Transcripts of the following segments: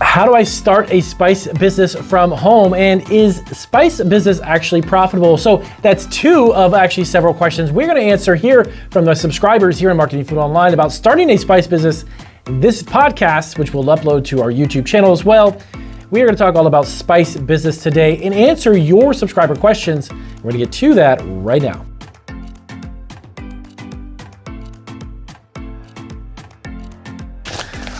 How do I start a spice business from home? And is spice business actually profitable? So that's two of actually several questions we're going to answer here from the subscribers here in Marketing Food Online about starting a spice business. This podcast, which we'll upload to our YouTube channel as well, we are going to talk all about spice business today and answer your subscriber questions. We're going to get to that right now.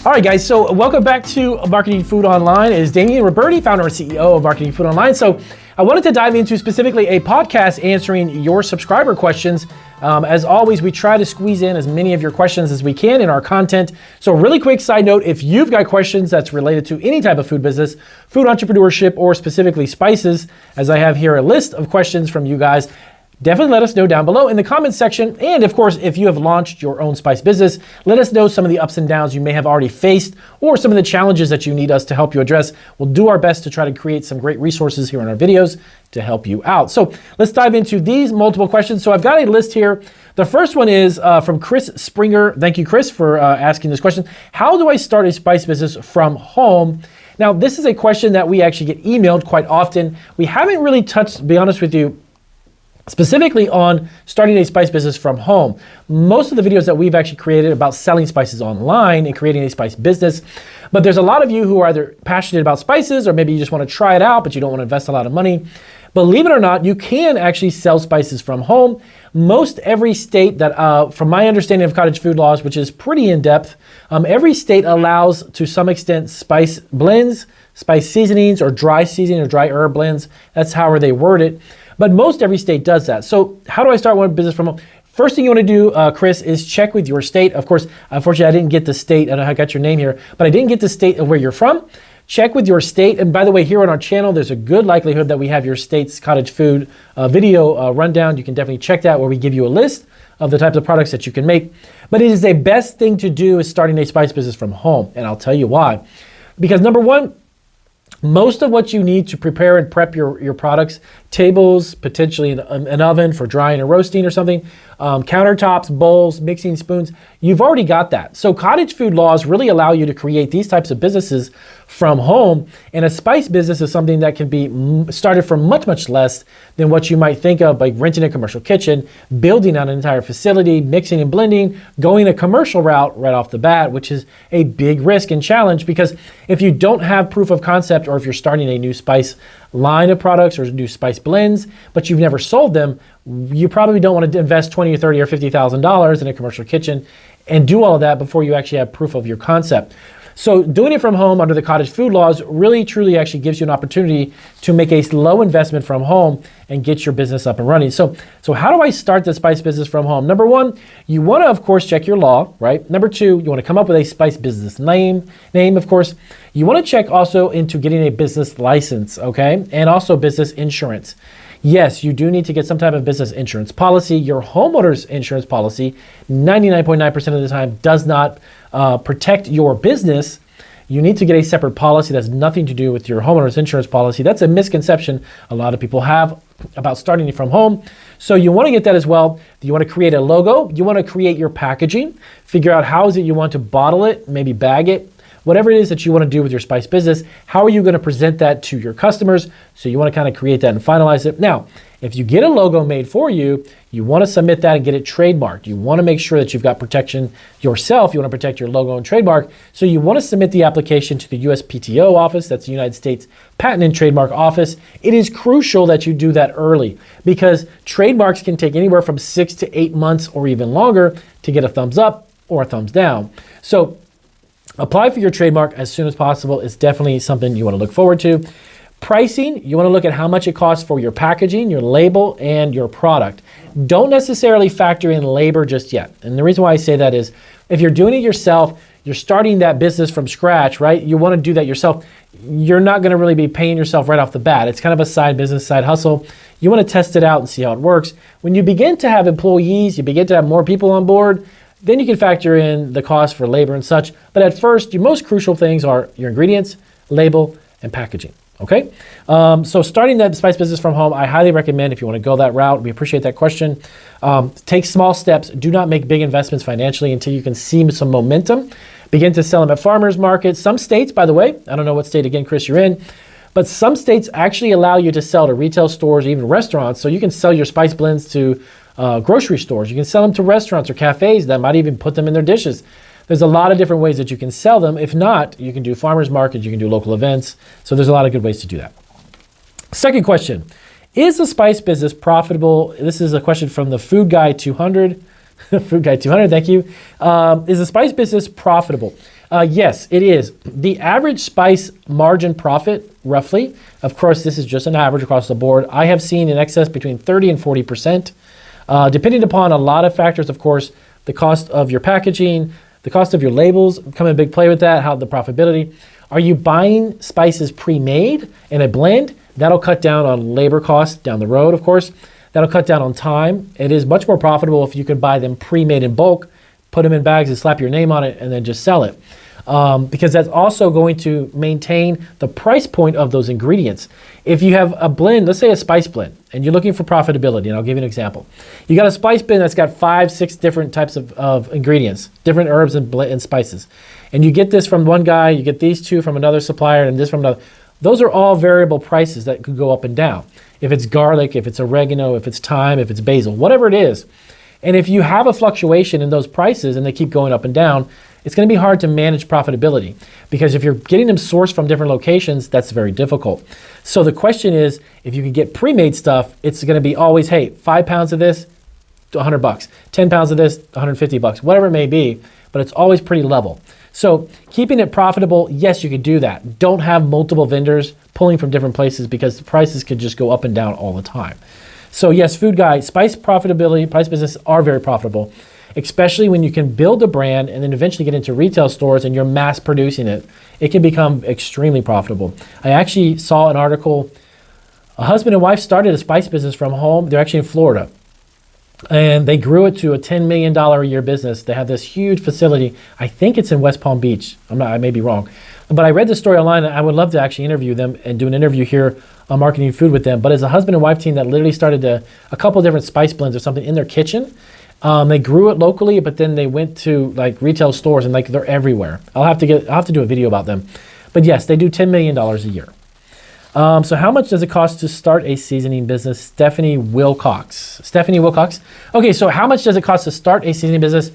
All right, guys, so welcome back to Marketing Food Online. It is Damian Roberti, founder and CEO of Marketing Food Online. So I wanted to dive into specifically a podcast answering your subscriber questions. As always, we try to squeeze in as many of your questions as we can in our content. So really quick side note, if you've got questions that's related to any type of food business, food entrepreneurship, or specifically spices, as I have here a list of questions from you guys, definitely let us know down below in the comments section. And of course, if you have launched your own spice business, let us know some of the ups and downs you may have already faced or some of the challenges that you need us to help you address. We'll do our best to try to create some great resources here in our videos to help you out. So let's dive into these multiple questions. So I've got a list here. The first one is from Chris Springer. Thank you, Chris, for asking this question. How do I start a spice business from home? Now, this is a question that we actually get emailed quite often. We haven't really touched, to be honest with you, specifically on starting a spice business from home. Most of the videos that we've actually created about selling spices online and creating a spice business, but there's a lot of you who are either passionate about spices or maybe you just want to try it out, but you don't want to invest a lot of money. Believe it or not, you can actually sell spices from home. Most every state that, from my understanding of cottage food laws, which is pretty in-depth, every state allows to some extent spice blends, spice seasonings, or dry seasoning or dry herb blends. That's however they word it. But most every state does that. So how do I start one business from home? First thing you want to do, Chris, is check with your state. Of course, unfortunately, I didn't get the state. I know I got your name here, but I didn't get the state of where you're from. Check with your state. And by the way, here on our channel, there's a good likelihood that we have your state's cottage food video rundown. You can definitely check that where we give you a list of the types of products that you can make. But it is the best thing to do is starting a spice business from home. And I'll tell you why. Because number one, most of what you need to prepare and prep your products, tables, potentially an oven for drying and roasting or something, countertops, bowls, mixing spoons, you've already got that. So cottage food laws really allow you to create these types of businesses from home. And a spice business is something that can be started for much, much less than what you might think of, like renting a commercial kitchen, building out an entire facility, mixing and blending, going a commercial route right off the bat, which is a big risk and challenge because if you don't have proof of concept or if you're starting a new spice line of products or new spice blends, but you've never sold them, you probably don't want to invest $20 or $30 or $50,000 in a commercial kitchen and do all of that before you actually have proof of your concept. So doing it from home under the cottage food laws really truly actually gives you an opportunity to make a low investment from home and get your business up and running. So how do I start the spice business from home? Number one, you want to, of course, check your law, right? Number two, you want to come up with a spice business name, of course. You want to check also into getting a business license, okay? And also business insurance. Yes, you do need to get some type of business insurance policy. Your homeowner's insurance policy, 99.9% of the time, does not protect your business. You need to get a separate policy that's nothing to do with your homeowner's insurance policy. That's a misconception a lot of people have about starting from home. So you want to get that as well. You want to create a logo. You want to create your packaging. Figure out how is it you want to bottle it, maybe bag it. Whatever it is that you want to do with your spice business, how are you going to present that to your customers? So you want to kind of create that and finalize it. Now, if you get a logo made for you, you want to submit that and get it trademarked. You want to make sure that you've got protection yourself. You want to protect your logo and trademark. So you want to submit the application to the USPTO office. That's the United States Patent and Trademark Office. It is crucial that you do that early because trademarks can take anywhere from 6 to 8 months or even longer to get a thumbs up or a thumbs down. So apply for your trademark as soon as possible. It's definitely something you want to look forward to. Pricing, you want to look at how much it costs for your packaging, your label, and your product. Don't necessarily factor in labor just yet. And the reason why I say that is if you're doing it yourself, you're starting that business from scratch, right? You want to do that yourself. You're not going to really be paying yourself right off the bat. It's kind of a side business, side hustle. You want to test it out and see how it works. When you begin to have employees, you begin to have more people on board, then you can factor in the cost for labor and such. But at first, your most crucial things are your ingredients, label, and packaging. Okay? So starting that spice business from home, I highly recommend if you want to go that route. We appreciate that question. Take small steps. Do not make big investments financially until you can see some momentum. begin to sell them at farmers markets. Some states, by the way, I don't know what state again, Chris, you're in, but some states actually allow you to sell to retail stores, even restaurants. So you can sell your spice blends to grocery stores. You can sell them to restaurants or cafes that might even put them in their dishes. There's a lot of different ways that you can sell them. If not, you can do farmers markets, you can do local events. So there's a lot of good ways to do that. Second question, is the spice business profitable? This is a question from the Food Guy 200. Food Guy 200, thank you. Is the spice business profitable? Yes, it is. The average spice margin profit, roughly, of course, this is just an average across the board, I have seen in excess between 30 and 40%, depending upon a lot of factors, of course, the cost of your packaging, the cost of your labels come in big play with that, how the profitability. Are you buying spices pre-made in a blend? That'll cut down on labor costs down the road, of course. That'll cut down on time. It is much more profitable if you can buy them pre-made in bulk, put them in bags and slap your name on it and then just sell it. Because that's also going to maintain the price point of those ingredients. If you have a blend, let's say a spice blend, and you're looking for profitability, and I'll give you an example. You got a spice blend that's got 5, 6 different types of ingredients, different herbs and spices. And you get this from one guy, you get these two from another supplier, and this from another. Those are all variable prices that could go up and down. If it's garlic, if it's oregano, if it's thyme, if it's basil, whatever it is. And if you have a fluctuation in those prices and they keep going up and down, it's going to be hard to manage profitability, because if you're getting them sourced from different locations, that's very difficult. So the question is, if you can get pre-made stuff, it's going to be always, hey, 5 pounds of this, $100, 10 pounds of this, $150, whatever it may be, but it's always pretty level. So keeping it profitable, yes, you could do that. Don't have multiple vendors pulling from different places, because the prices could just go up and down all the time. So yes, Food Guy, spice profitability, spice business are very profitable, especially when you can build a brand and then eventually get into retail stores and you're mass producing it. It can become extremely profitable. I actually saw an article, a husband and wife started a spice business from home. They're actually in Florida. And they grew it to a $10 million a year business. They have this huge facility. I think it's in West Palm Beach. I may be wrong. But I read the story online, and I would love to actually interview them and do an interview here on Marketing Food with them. But as a husband and wife team that literally started a couple of different spice blends or something in their kitchen. They grew it locally, but then they went to like retail stores, and like they're everywhere. I'll have to do a video about them. But yes, they do $10 million a year. So how much does it cost to start a seasoning business? Stephanie Wilcox. Okay, so how much does it cost to start a seasoning business?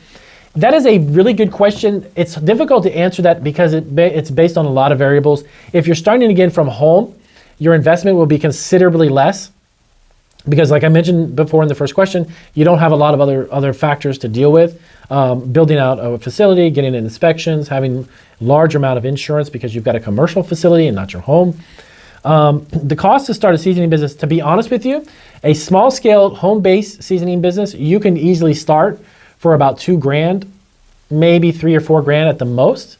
That is a really good question. It's difficult to answer that because it's based on a lot of variables. If you're starting again from home, your investment will be considerably less, because like I mentioned before in the first question, you don't have a lot of other factors to deal with. Building out a facility, getting inspections, having large amount of insurance because you've got a commercial facility and not your home. The cost to start a seasoning business, to be honest with you, a small scale home-based seasoning business, you can easily start for about $2,000, maybe $3,000 or $4,000 at the most.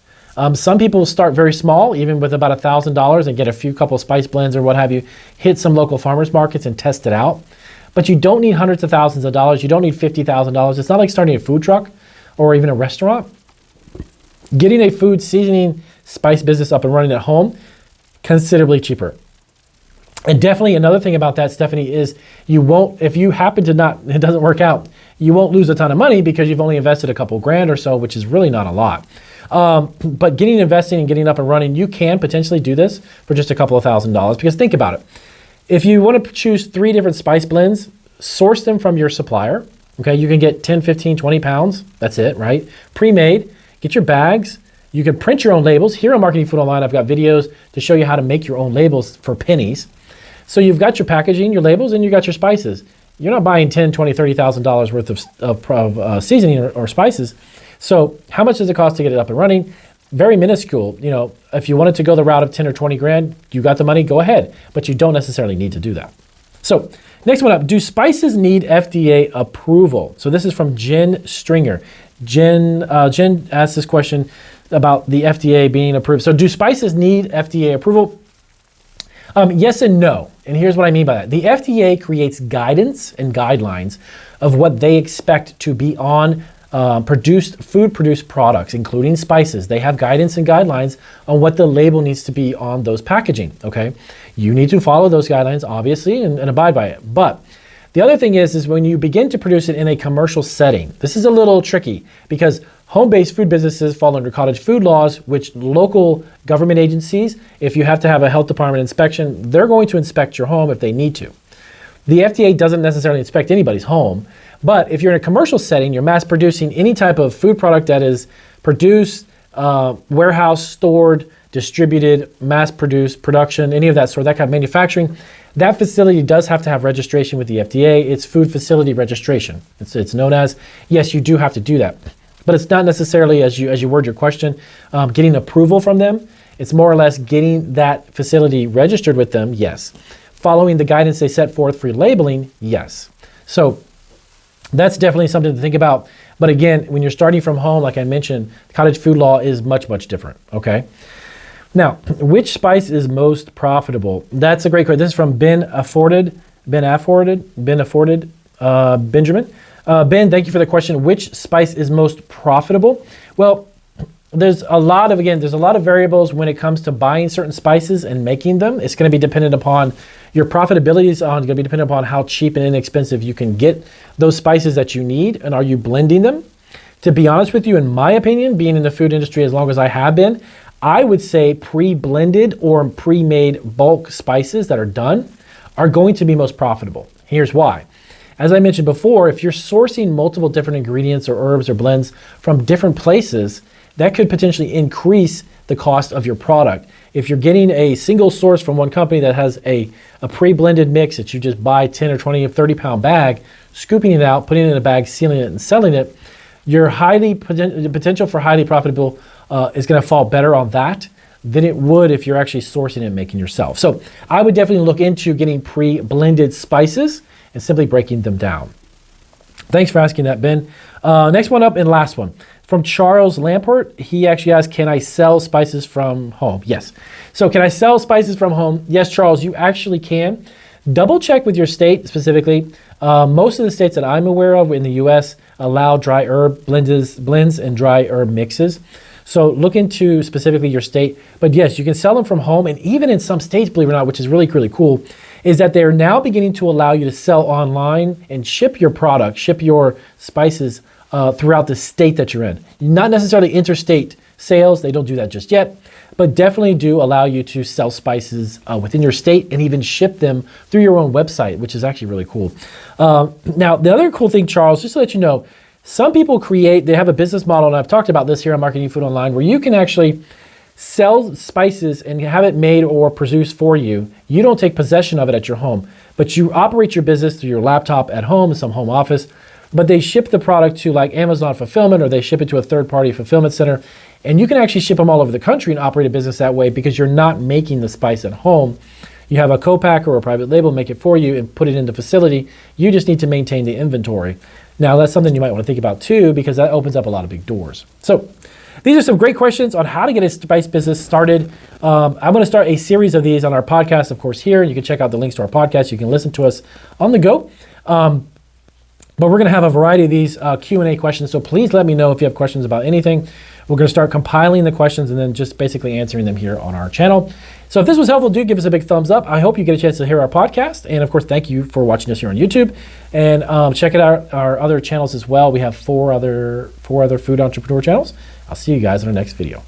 Some people start very small, even with about $1,000, and get a couple spice blends or what have you, hit some local farmers markets and test it out. But you don't need hundreds of thousands of dollars. You don't need $50,000. It's not like starting a food truck or even a restaurant. Getting a food seasoning spice business up and running at home, considerably cheaper. And definitely another thing about that, Stephanie, is you won't, if you happen to not, it doesn't work out, you won't lose a ton of money because you've only invested a couple grand or so, which is really not a lot. But investing and getting up and running, you can potentially do this for just a couple of $1,000s, because think about it. If you want to choose 3 different spice blends, source them from your supplier. Okay, you can get 10, 15, 20 pounds. That's it, right? Pre-made, get your bags. You can print your own labels. Here on Marketing Food Online, I've got videos to show you how to make your own labels for pennies. So you've got your packaging, your labels, and you got your spices. You're not buying $10, $20, $30,000 worth of seasoning or spices. So how much does it cost to get it up and running? Very minuscule. You know, if you wanted to go the route of 10 or 20 grand, you got the money, go ahead. But you don't necessarily need to do that. So next one up, do spices need FDA approval? So this is from Jen Stringer. Jen asked this question about the FDA being approved. So do spices need FDA approval? Yes and no. And here's what I mean by that. The FDA creates guidance and guidelines of what they expect to be on food-produced products, including spices. They have guidance and guidelines on what the label needs to be on those packaging, okay? You need to follow those guidelines, obviously, and abide by it. But the other thing is when you begin to produce it in a commercial setting, this is a little tricky, because Home-based food businesses fall under cottage food laws, which local government agencies, if you have to have a health department inspection, they're going to inspect your home if they need to. The FDA doesn't necessarily inspect anybody's home, but if you're in a commercial setting, you're mass producing any type of food product that is produced, warehouse, stored, distributed, mass produced, production, any of that sort, that kind of manufacturing, that facility does have to have registration with the FDA. It's food facility registration. It's known as, yes, you do have to do that. But it's not necessarily, as you word your question, getting approval from them. It's more or less getting that facility registered with them, yes. Following the guidance they set forth for labeling, yes. So that's definitely something to think about. But again, when you're starting from home, like I mentioned, cottage food law is much, much different, okay? Now, which spice is most profitable? That's a great question. This is from Benjamin. Ben, thank you for the question. Which spice is most profitable? Well, there's a lot of variables when it comes to buying certain spices and making them. It's going to be dependent upon your profitability is going to be dependent upon how cheap and inexpensive you can get those spices that you need, and are you blending them? To be honest with you, in my opinion, being in the food industry as long as I have been, I would say pre-blended or pre-made bulk spices that are done are going to be most profitable. Here's why. As I mentioned before, if you're sourcing multiple different ingredients or herbs or blends from different places, that could potentially increase the cost of your product. If you're getting a single source from one company that has a pre-blended mix that you just buy 10 or 20 or 30 pound bag, scooping it out, putting it in a bag, sealing it and selling it, your potential for highly profitable is going to fall better on that than it would if you're actually sourcing it and making yourself. So I would definitely look into getting pre-blended spices and simply breaking them down. Thanks for asking that, Ben. Next one up and last one. From Charles Lampert, he actually asked, can I sell spices from home? Yes. So can I sell spices from home? Yes, Charles, you actually can. Double check with your state specifically. Most of the states that I'm aware of in the US allow dry herb blends and dry herb mixes. So look into specifically your state. But yes, you can sell them from home. And even in some states, believe it or not, which is really, really cool, is that they're now beginning to allow you to sell online and ship your product, ship your spices throughout the state that you're in. Not necessarily interstate sales, they don't do that just yet, but definitely do allow you to sell spices within your state and even ship them through your own website, which is actually really cool. Now, the other cool thing, Charles, just to let you know, some people they have a business model, and I've talked about this here on Marketing Food Online, where you can actually sell spices and have it made or produced for you. You don't take possession of it at your home, but you operate your business through your laptop at home, some home office, but they ship the product to like Amazon fulfillment, or they ship it to a third-party fulfillment center, and you can actually ship them all over the country and operate a business that way because you're not making the spice at home. You have a co-packer or a private label make it for you and put it in the facility. You just need to maintain the inventory. Now, that's something you might want to think about too, because that opens up a lot of big doors. So these are some great questions on how to get a spice business started. I'm going to start a series of these on our podcast, of course, here. You can check out the links to our podcast. You can listen to us on the go. But we're going to have a variety of these Q&A questions. So please let me know if you have questions about anything. We're going to start compiling the questions and then just basically answering them here on our channel. So if this was helpful, do give us a big thumbs up. I hope you get a chance to hear our podcast. And of course, thank you for watching us here on YouTube. And check out our other channels as well. We have four other food entrepreneur channels. I'll see you guys in our next video.